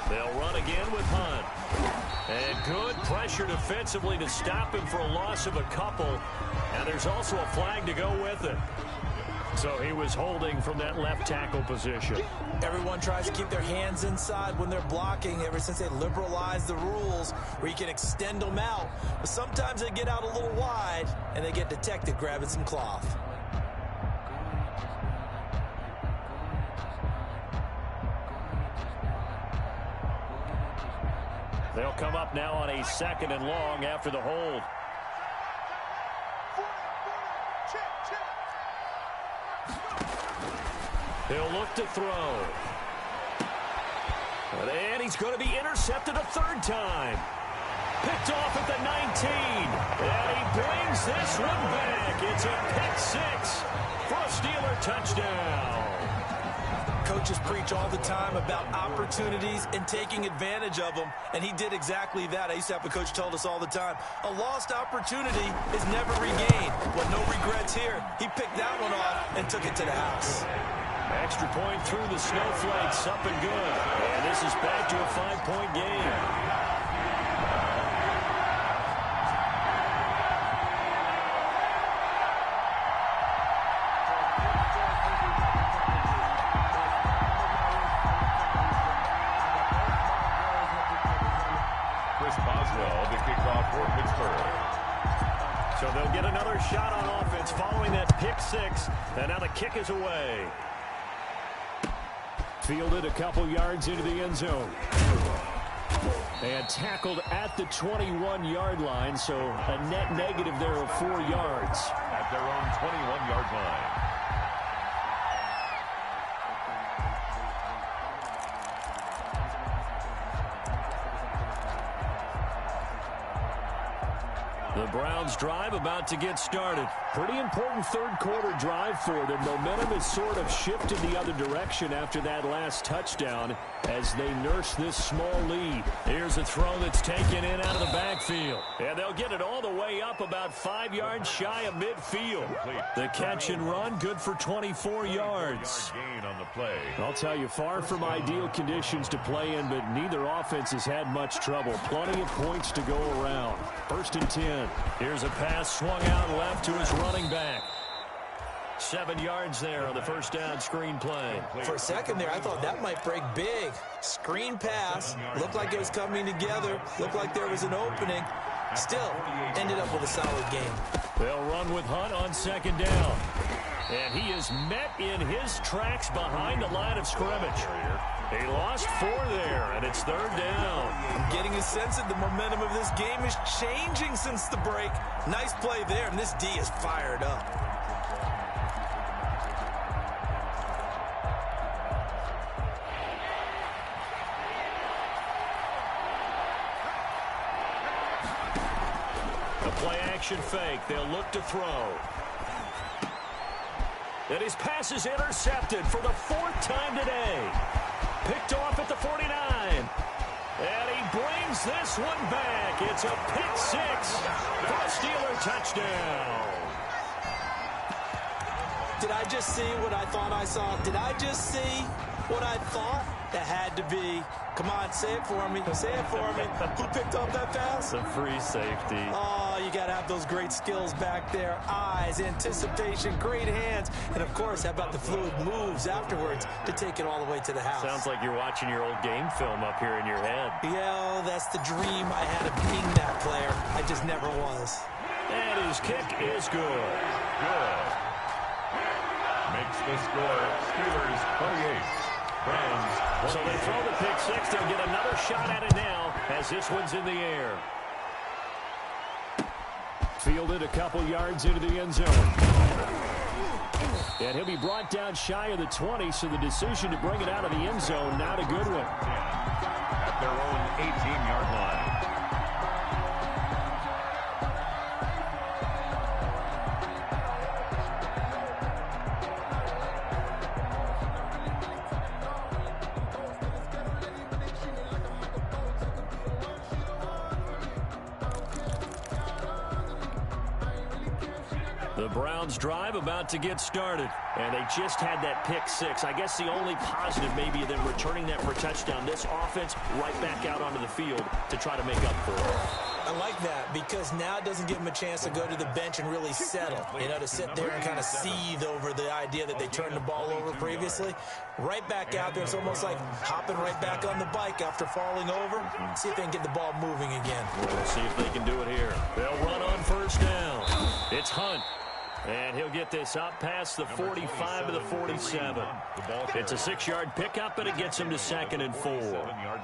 They'll run again with Hunt. And good pressure defensively to stop him for a loss of a couple. And there's also a flag to go with it. So he was holding from that left tackle position.
Everyone tries to keep their hands inside when they're blocking ever since they liberalized the rules where you can extend them out. But sometimes they get out a little wide and they get detected grabbing some cloth.
They'll come up now on a 2nd and long after the hold. He'll look to throw. And he's going to be intercepted a 3rd time. Picked off at the 19. And he brings this one back. It's a pick 6 for a Steeler touchdown.
Coaches preach all the time about opportunities and taking advantage of them, and he did exactly that. I used to have a coach told us all the time, a lost opportunity is never regained. Well, no regrets here. He picked that one off and took it to the house.
Extra point through the snowflakes, up and good. And this is back to a 5-point game. So they'll get another shot on offense following that pick 6. And now the kick is away. Fielded a couple yards into the end zone. And tackled at the 21-yard line. So a net negative there of 4 yards.
At their own 21-yard line.
The Browns drive about to get started. Pretty important 3rd quarter drive for them. Momentum has sort of shifted the other direction after that last touchdown as they nurse this small lead. Here's a throw that's taken in out of the backfield. And they'll get it all the way up about 5 yards shy of midfield. The catch and run good for 24 yards.
Gain on the play.
I'll tell you, far from ideal conditions to play in, but neither offense has had much trouble. Plenty of points to go around. 1st and 10. Here's a pass swung out left to his running back. 7 yards there on the first down screen play.
For a second there, I thought that might break big. Screen pass. Looked like it was coming together. Looked like there was an opening. Still ended up with a solid game.
They'll run with Hunt on 2nd down. And he is met in his tracks behind the line of scrimmage. He lost 4 there, and it's 3rd down.
I'm getting a sense that the momentum of this game is changing since the break. Nice play there, and this D is fired up.
A play-action fake. They'll look to throw. And his pass is intercepted for the 4th time today. Picked off at the 49. And he brings this one back. It's a pick 6 for a Steeler touchdown.
Did I just see what I thought I saw? Did I just see what I thought? That had to be. Come on, say it for me. Say it for me. Who picked up that pass?
The free safety.
Oh, you got to have those great skills back there. Eyes, anticipation, great hands. And, of course, how about the fluid moves afterwards to take it all the way to the house?
Sounds like you're watching your old game film up here in your head.
Yeah, that's the dream I had of being that player. I just never was.
And his kick is good.
Good. Makes the score Steelers 28. Browns 28.
So they throw the pick 6. They'll get another shot at it now as this one's in the air. Fielded a couple yards into the end zone. And he'll be brought down shy of the 20, so the decision to bring it out of the end zone, not a good one.
At their own 18-yard line.
The Browns drive about to get started. And they just had that pick six. I guess the only positive maybe of them returning that for a touchdown. This offense right back out onto the field to try to make up for it.
I like that because now it doesn't give them a chance to go to the bench and really settle, to sit there and kind of seethe over the idea that they turned the ball over previously. Right back out there, it's almost like hopping right back on the bike after falling over. See if they can get the ball moving again.
We'll see if they can do it here. They'll run on first down. It's Hunt. And he'll get this up past the 45 to the 47. It's a 6-yard pickup, and it gets him to 2nd and 4.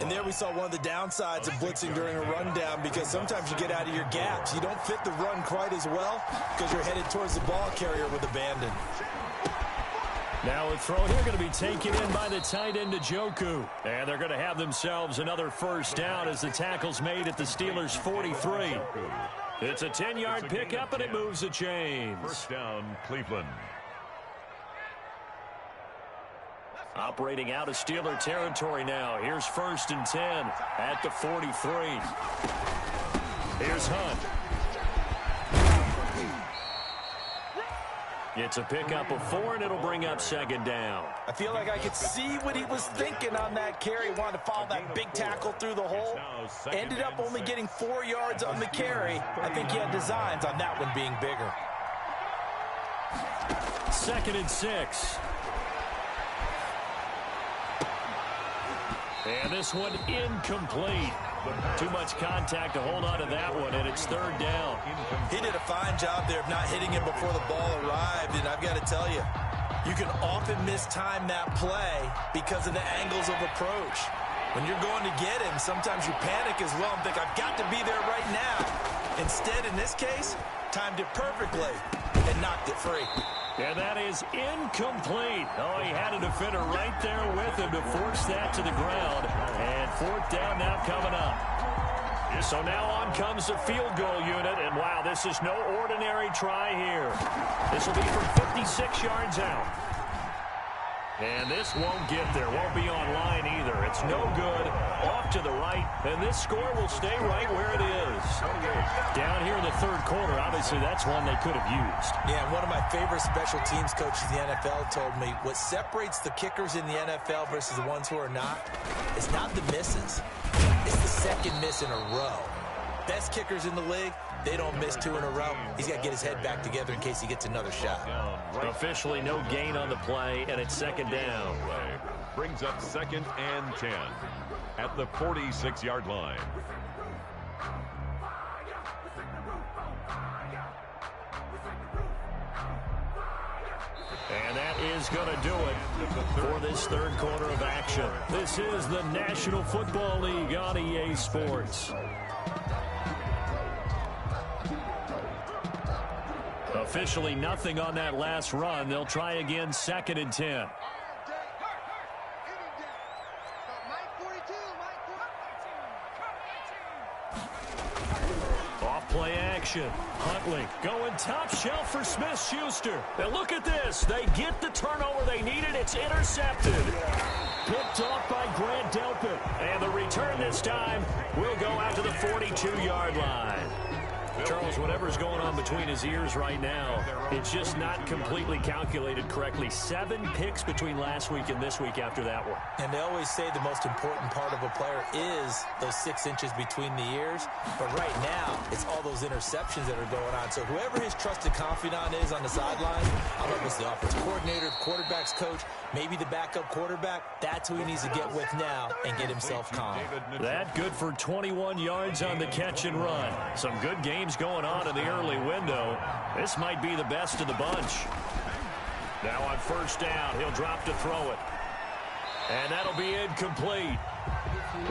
And there we saw one of the downsides of blitzing during a rundown because sometimes you get out of your gaps. You don't fit the run quite as well because you're headed towards the ball carrier with abandon.
Now a throw here going to be taken in by the tight end Junkie. And they're going to have themselves another first down as the tackle's made at the Steelers' 43. It's a 10-yard pickup, and it moves the chains.
First down, Cleveland.
Operating out of Steeler territory now. Here's 1st and 10 at the 43. Here's Hunt. It's a pickup of 4, and it'll bring up 2nd down.
I feel like I could see what he was thinking on that carry. Wanted to follow that big tackle through the hole. Ended up only getting 4 yards on the carry. I think he had designs on that one being bigger.
2nd and 6. And this one incomplete. Too much contact to hold on to that one, and it's 3rd down.
He did a fine job there of not hitting him before the ball arrived, and I've got to tell you, you can often mistime that play because of the angles of approach. When you're going to get him, sometimes you panic as well and think, I've got to be there right now. Instead, in this case, timed it perfectly and knocked it free.
And that is incomplete. Oh, he had a defender right there with him to force that to the ground. And 4th down now coming up. So now on comes the field goal unit. And, wow, this is no ordinary try here. This will be from 56 yards out. And this won't get there. Won't be on line either. It's no good. Off to the right. And this score will stay right where it is. Down here in the 3rd quarter, obviously that's one they could have used.
Yeah, and one of my favorite special teams coaches in the NFL told me what separates the kickers in the NFL versus the ones who are not is not the misses. It's the 2nd miss in a row. Best kickers in the league, they don't miss 2 in a row. He's got to get his head back together in case he gets another shot.
Officially no gain on the play, and it's 2nd down.
Brings up 2nd and 10 at the 46-yard line.
And that is going to do it for this 3rd quarter of action. This is the National Football League on EA Sports. Officially nothing on that last run. They'll try again 2nd and 10. Off-play action. Huntley going top shelf for Smith-Schuster. And look at this. They get the turnover they needed. It's intercepted. Picked off by Grant Delpit. And the return this time will go out to the 42-yard line. Charles, whatever's going on between his ears right now, it's just not completely calculated correctly. 7 picks between last week and this week after that one.
And they always say the most important part of a player is those 6 inches between the ears. But right now, it's all those interceptions that are going on. So whoever his trusted confidant is on the sideline, I don't know if it's the offensive coordinator, quarterback's coach, maybe the backup quarterback, that's who he needs to get with now and get himself calm.
That good for 21 yards on the catch and run. Some good games going on in the early window. This might be the best of the bunch. Now on first down, he'll drop to throw it. And that'll be incomplete.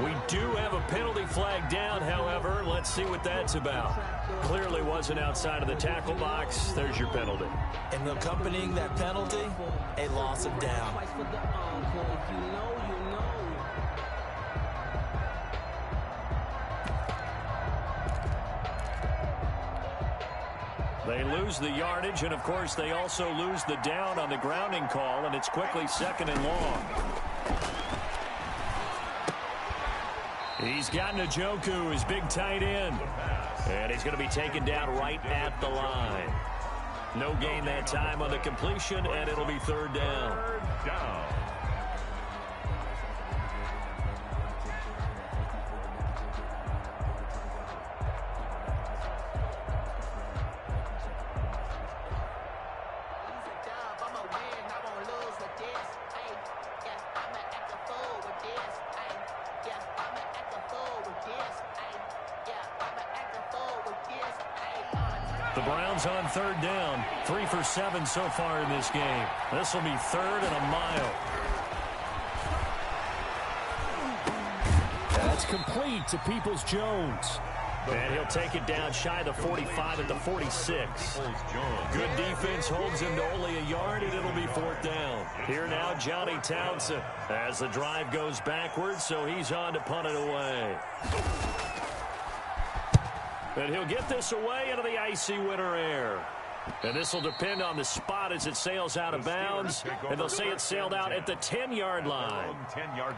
We do have a penalty flag down, however. Let's see what that's about. Clearly wasn't outside of the tackle box. There's your penalty.
And accompanying that penalty, a loss of down.
They lose the yardage, and, of course, they also lose the down on the grounding call, and it's quickly 2nd and long. He's got Njoku, his big tight end, and he's going to be taken down right at the line. No gain that time on the completion, and it'll be third down.
Third down.
The Browns on third down. 3 for 7 so far in this game. This will be third and a mile. That's complete to Peoples-Jones. And he'll take it down shy of the 45 at the 46. Good defense holds him to only a yard, and it'll be fourth down. Here now, Johnny Townsend, as the drive goes backwards, so he's on to punt it away. And he'll get this away into the icy winter air. And this will depend on the spot as it sails out of bounds. And they'll say it sailed out at the 10-yard line.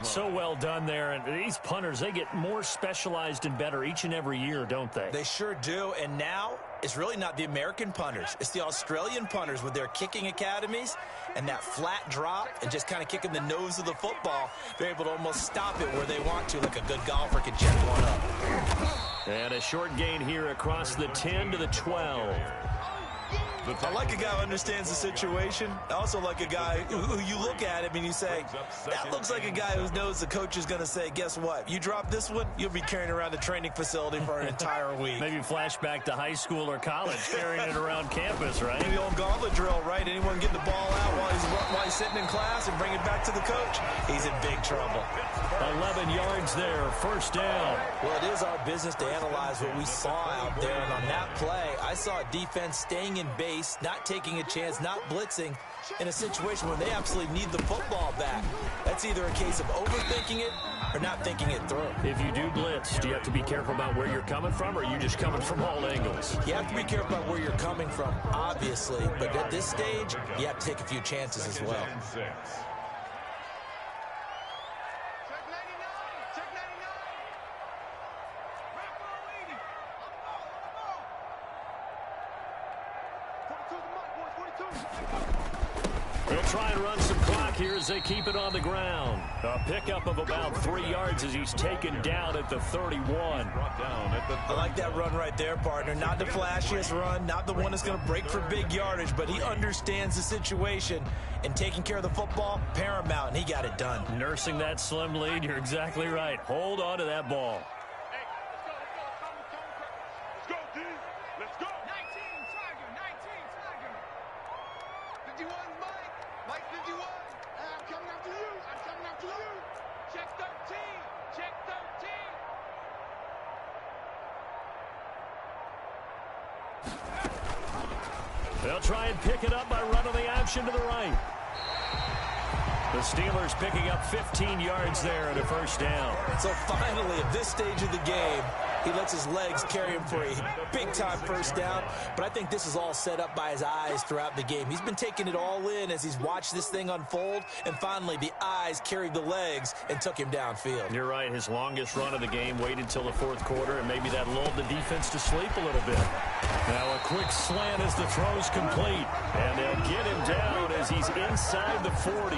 So well done there. And these punters, they get more specialized and better each and every year, don't they?
They sure do. And now it's really not the American punters. It's the Australian punters with their kicking academies and that flat drop and just kind of kicking the nose of the football. They're able to almost stop it where they want to, like a good golfer can check one up.
And a short gain here across the 10 to the 12.
I like a guy who understands the situation. I also like a guy who you look at him and you say, that looks like a guy who knows the coach is going to say, guess what? You drop this one, you'll be carrying around the training facility for an entire week.
Maybe flashback to high school or college, carrying it around campus, right?
The old gauntlet drill, right? Anyone get the ball out while he's sitting in class and bring it back to the coach? He's in big trouble.
11 yards there, first down.
Well, it is our business to analyze what we saw out there. And on that play, I saw a defense staying in base, not taking a chance, not blitzing in a situation where they absolutely need the football back. That's either a case of overthinking it or not thinking it through.
If you do blitz, do you have to be careful about where you're coming from, or are you just coming from all angles?
You have to be careful about where you're coming from, obviously. But at this stage, you have to take a few chances as well.
They'll try and run some clock here as they keep it on the ground. A pickup of about 3 yards as he's taken down at the 31.
I like that run right there, partner. Not the flashiest run, not the one that's going to break for big yardage, but he understands the situation, and taking care of the football, paramount, and he got it done.
Nursing that slim lead, you're exactly right. Hold on to that ball. They'll try and pick it up by running the option to the right. The Steelers picking up 15 yards there at a first down.
So finally, at this stage of the game, he lets his legs carry him for a big-time first down. But I think this is all set up by his eyes throughout the game. He's been taking it all in as he's watched this thing unfold. And finally, the eyes carried the legs and took him downfield.
You're right. His longest run of the game waited till the fourth quarter, and maybe that lulled the defense to sleep a little bit. Now a quick slant as the throw's complete. And they'll get him down as he's inside the 40.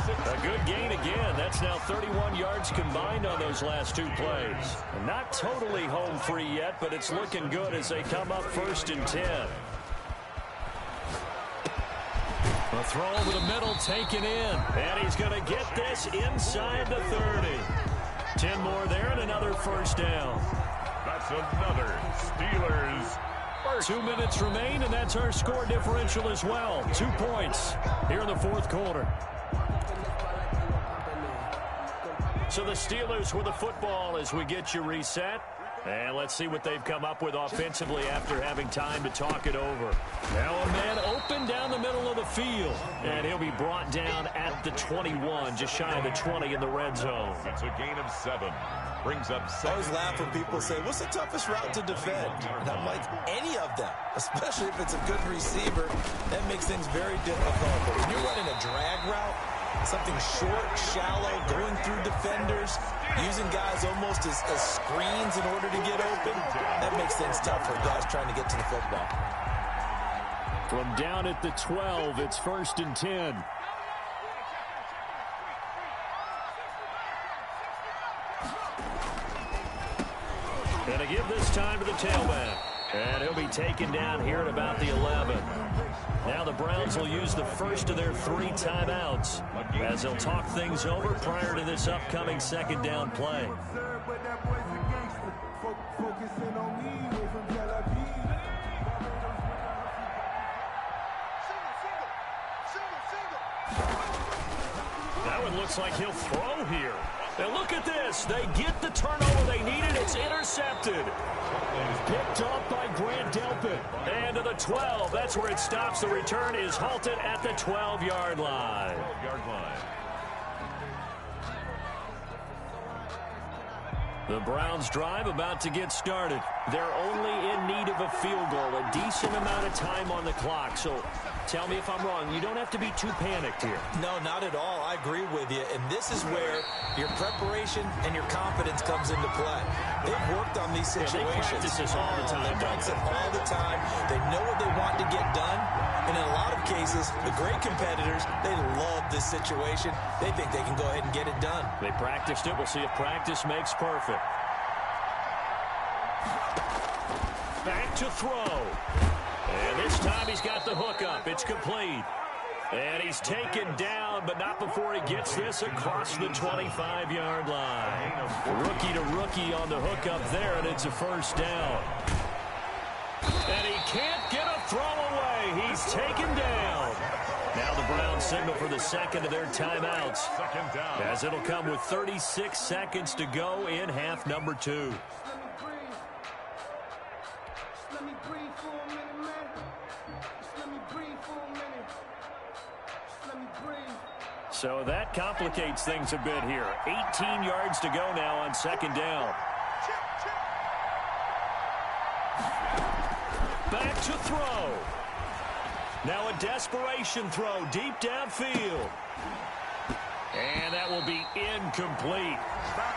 A good gain again. That's now 31 yards combined on those last two plays. Not totally home free yet, but it's looking good as they come up 1st and 10. A throw over the middle taken in. And he's going to get this inside the 30. 10 more there and another first down.
That's another Steelers.
2 minutes remain, and that's our score differential as well. 2 points here in the fourth quarter. So the Steelers with the football as we get you reset. And let's see what they've come up with offensively after having time to talk it over. Now a man open down the middle of the field. And he'll be brought down at the 21, just shy of the 20 in the red zone.
It's a gain of 7. Brings up 7.
I always laugh when people say, what's the toughest route to defend? And I'm like, any of them, especially if it's a good receiver. That makes things very difficult. But when you're running a drag route, something short, shallow, going through defenders, using guys almost as screens in order to get open, that makes things tough for guys trying to get to the football.
From down at the 12, it's 1st and 10. And to give this time to the tailback. And he'll be taken down here at about the 11. Now the Browns will use the first of their 3 timeouts as they'll talk things over prior to this upcoming 2nd down play. That one looks like he'll throw here. And look at this. They get the turnover they needed. It's intercepted. Picked off by Grant Delpit. And to the 12. That's where it stops. The return is halted at the 12-yard line.
12-yard line.
The Browns drive about to get started. They're only in need of a field goal, a decent amount of time on the clock. So tell me if I'm wrong. You don't have to be too panicked here.
No, not at all. I agree with you. And this is where your preparation and your confidence comes into play. They've worked on these situations.
They practice this all the time.
They practice it all the time. They know what they want to get done. And in a lot of cases, the great competitors, they love this situation. They think they can go ahead and get it done.
They practiced it. We'll see if practice makes perfect. Back to throw. And this time he's got the hook up. It's complete. And he's taken down, but not before he gets this across the 25-yard line. Rookie to rookie on the hook up there, and it's a 1st down. And he can't get a throw away. He's taken down. Now the Browns signal for the 2nd of their timeouts,
2nd down,
as it'll come with 36 seconds to go in half number 2. So that complicates things a bit here. 18 yards to go now on 2nd down. Back to throw. Now a desperation throw deep downfield. And that will be incomplete.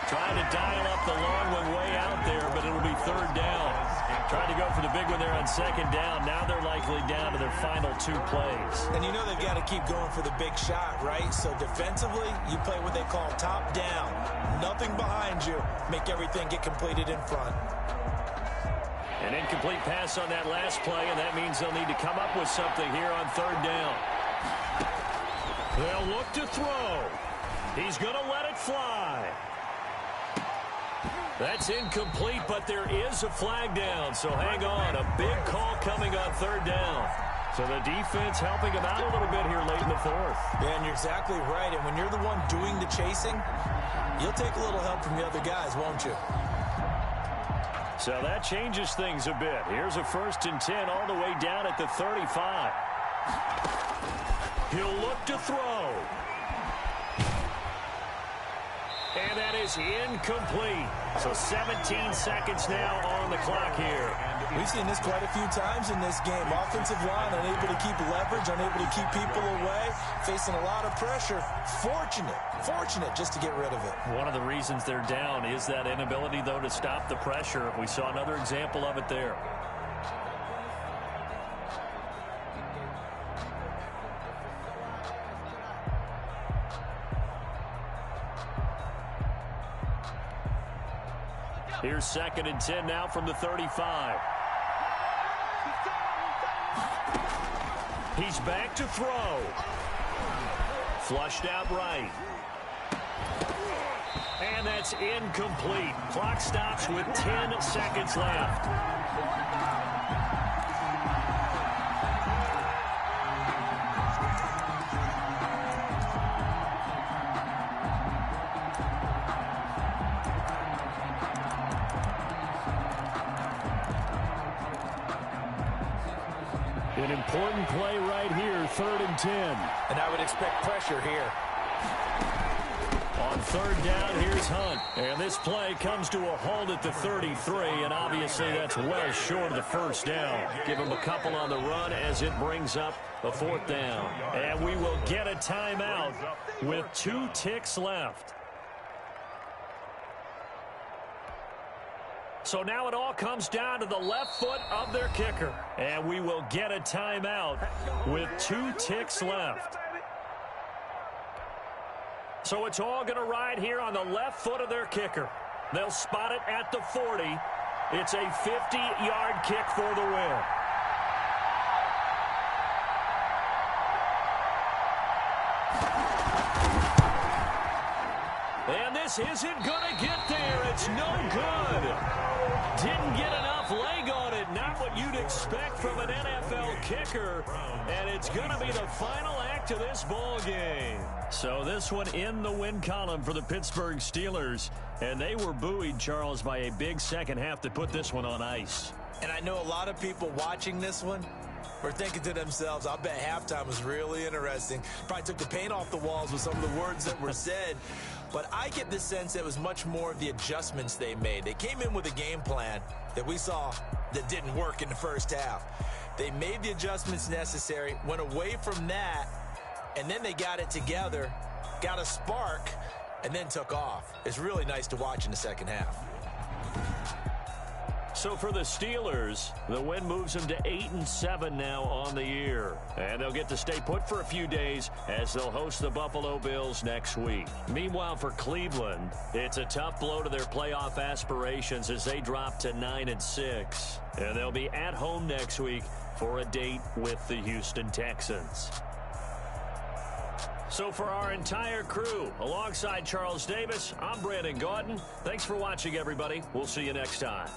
Trying to dial up the long one way out there, but it'll be 3rd down. Trying to go for the big one there on 2nd down. Now they're likely down to their final 2 plays.
And you know they've got to keep going for the big shot, right? So defensively, you play what they call top down. Nothing behind you. Make everything get completed in front.
An incomplete pass on that last play, and that means they'll need to come up with something here on 3rd down. They'll look to throw. He's going to let it fly. That's incomplete, but there is a flag down, so hang on. A big call coming on 3rd down. So the defense helping him out a little bit here late in the 4th.
Yeah, and you're exactly right. And when you're the one doing the chasing, you'll take a little help from the other guys, won't you?
So that changes things a bit. Here's a 1st and 10 all the way down at the 35. He'll look to throw. And that is incomplete. So 17 seconds now on the clock here.
We've seen this quite a few times in this game. Offensive line unable to keep leverage, unable to keep people away, facing a lot of pressure. Fortunate just to get rid of it.
One of the reasons they're down is that inability, though, to stop the pressure. We saw another example of it there. Here's 2nd and 10 now from the 35. He's back to throw. Flushed out right. And that's incomplete. Clock stops with 10 seconds left. An important play right here, 3rd and 10.
And I would expect pressure here.
On 3rd down, here's Hunt. And this play comes to a halt at the 33, and obviously that's well short of the 1st down. Give him a couple on the run as it brings up a 4th down. And we will get a timeout with 2 ticks left. So now it all comes down to the left foot of their kicker. And we will get a timeout with 2 ticks left. So it's all going to ride here on the left foot of their kicker. They'll spot it at the 40. It's a 50-yard kick for the win. And this isn't going to get there. It's no good. Didn't get enough leg on it. Not what you'd expect from an NFL kicker. And it's going to be the final act of this ball game. So this one in the win column for the Pittsburgh Steelers. And they were buoyed, Charles, by a big second half to put this one on ice.
And I know a lot of people watching this one were thinking to themselves, I bet halftime was really interesting. Probably took the paint off the walls with some of the words that were said. But I get the sense that it was much more of the adjustments they made. They came in with a game plan that we saw that didn't work in the first half. They made the adjustments necessary, went away from that, and then they got it together, got a spark, and then took off. It's really nice to watch in the second half.
So for the Steelers, the win moves them to 8-7 now on the year. And they'll get to stay put for a few days as they'll host the Buffalo Bills next week. Meanwhile, for Cleveland, it's a tough blow to their playoff aspirations as they drop to 9-6. And they'll be at home next week for a date with the Houston Texans. So for our entire crew, alongside Charles Davis, I'm Brandon Gaudin. Thanks for watching, everybody. We'll see you next time.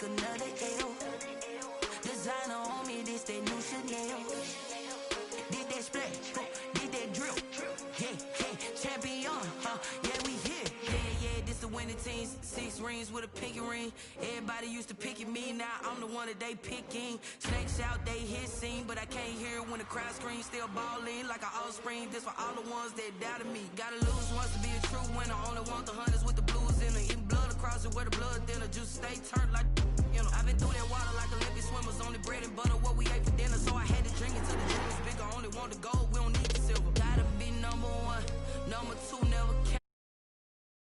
Another L. Designer on me, this that new Chanel. Did that splash, did that drill. Yeah, champion, yeah, we here. Yeah, this the winning team. 6 rings with a pinky ring. Everybody used to pick at me, now I'm the one that they picking. Snakes out, they hit scene, but I can't hear when the crowd screams. Still balling like an offspring. This for all the ones that doubted me. Gotta lose once to be a true winner. Only want the hunters with the blues in it. Eating blood across it where the blood thinner. Just stay turned like, you know. I've been through that water like Olympic swimmers. Only bread and butter what we ate for dinner. So I had to drink it till the drink was bigger. Only want the gold, we don't need the silver. Gotta be number 1, number 2.